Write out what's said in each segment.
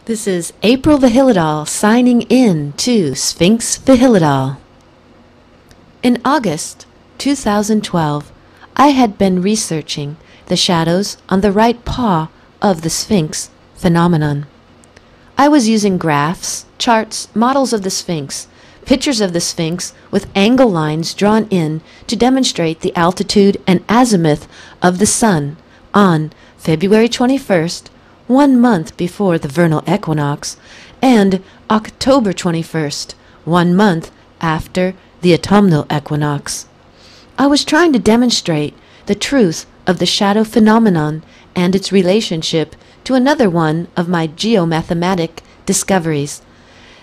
This is April Vihilidal signing in to Sphinx Phenomenon. In August 2012, I had been researching the shadows on the right paw of the Sphinx Phenomenon. I was using graphs, charts, models of the Sphinx, pictures of the Sphinx with angle lines drawn in to demonstrate the altitude and azimuth of the Sun on February 21st, 1 month before the vernal equinox, and October 21st, 1 month after the autumnal equinox. I was trying to demonstrate the truth of the shadow phenomenon and its relationship to another one of my geo-mathematic discoveries.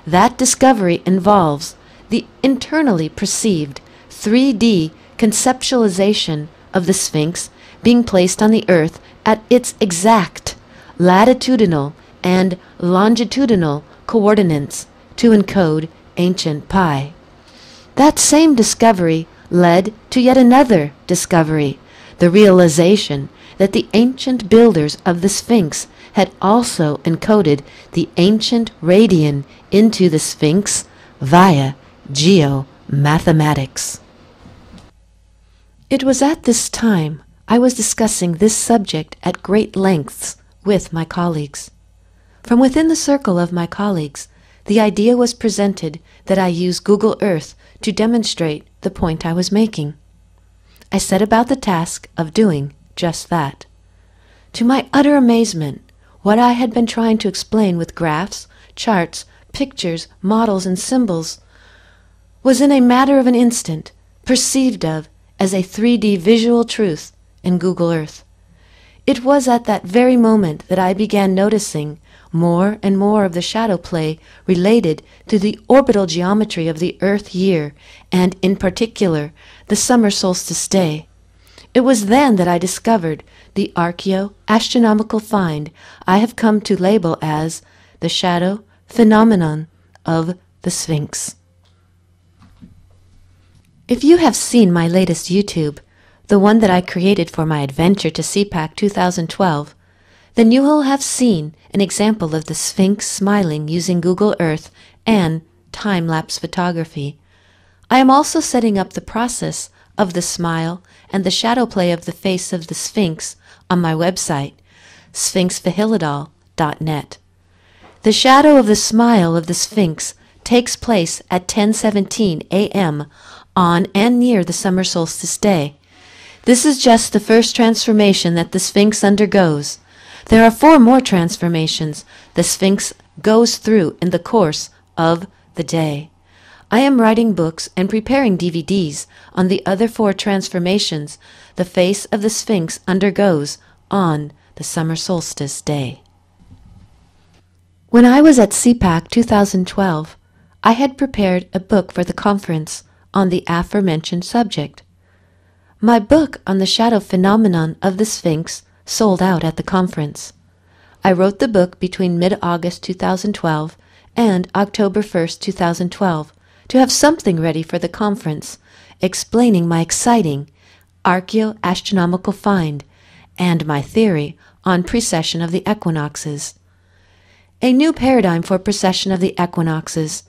That discovery involves the internally perceived 3D conceptualization of the Sphinx being placed on the Earth at its exact latitudinal and longitudinal coordinates to encode ancient pi. That same discovery led to yet another discovery, the realization that the ancient builders of the Sphinx had also encoded the ancient radian into the Sphinx via geo-mathematics. It was at this time I was discussing this subject at great lengths with my colleagues. From within the circle of my colleagues, the idea was presented that I use Google Earth to demonstrate the point I was making. I set about the task of doing just that. To my utter amazement, what I had been trying to explain with graphs, charts, pictures, models, and symbols was in a matter of an instant perceived of as a 3D visual truth in Google Earth. It was at that very moment that I began noticing more and more of the shadow play related to the orbital geometry of the Earth year, and in particular, the summer solstice day. It was then that I discovered the Archeo-astronomical find I have come to label as the shadow phenomenon of the Sphinx. If you have seen my latest YouTube, the one that I created for my adventure to CPAK 2012, then you will have seen an example of the Sphinx smiling using Google Earth and time-lapse photography. I am also setting up the process of the smile and the shadow play of the face of the Sphinx on my website, sphinxvihilidal.net. The shadow of the smile of the Sphinx takes place at 10:17 a.m. on and near the summer solstice day. This is just the first transformation that the Sphinx undergoes. There are 4 more transformations the Sphinx goes through in the course of the day. I am writing books and preparing DVDs on the other 4 transformations the face of the Sphinx undergoes on the summer solstice day. When I was at CPAK 2012, I had prepared a book for the conference on the aforementioned subject. My book on the shadow phenomenon of the Sphinx sold out at the conference. I wrote the book between mid-August 2012 and October 1st, 2012 to have something ready for the conference, explaining my exciting Archeo-astronomical find and my theory on precession of the equinoxes. A new paradigm for precession of the equinoxes,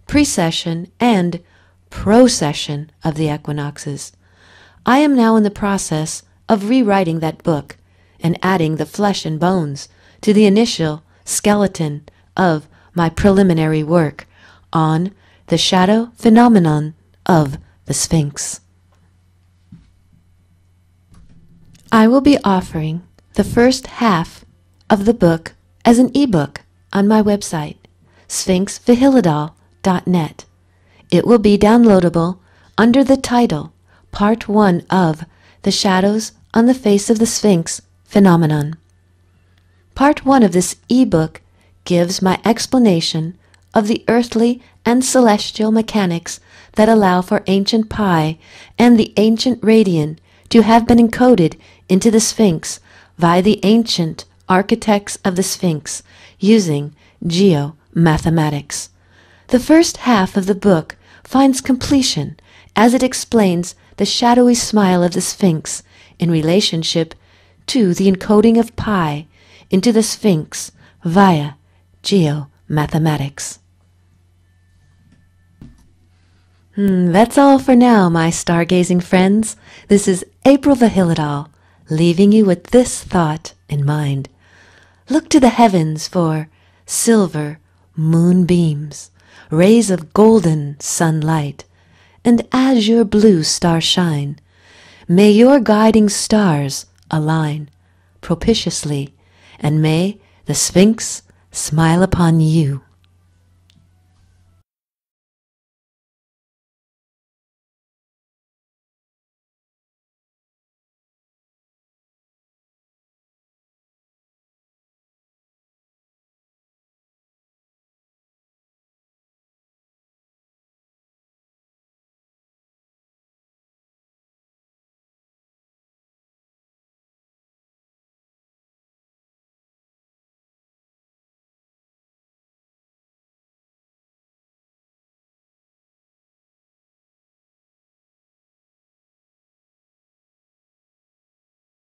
precession and procession of the equinoxes. I am now in the process of rewriting that book and adding the flesh and bones to the initial skeleton of my preliminary work on the shadow phenomenon of the Sphinx. I will be offering the first half of the book as an ebook on my website, sphinxvihilidal.net. It will be downloadable under the title Part 1 of The Shadows on the Face of the Sphinx Phenomenon. Part 1 of this ebook gives my explanation of the earthly and celestial mechanics that allow for ancient pi and the ancient radian to have been encoded into the Sphinx via the ancient architects of the Sphinx using geo-mathematics. The first half of the book finds completion as it explains the shadowy smile of the Sphinx in relationship to the encoding of pi into the Sphinx via Geo-mathematics. That's all for now, my stargazing friends. This is April Vihilidal, leaving you with this thought in mind. Look to the heavens for silver moonbeams, rays of golden sunlight, and azure blue starshine. May your guiding stars align propitiously, and may the Sphinx smile upon you.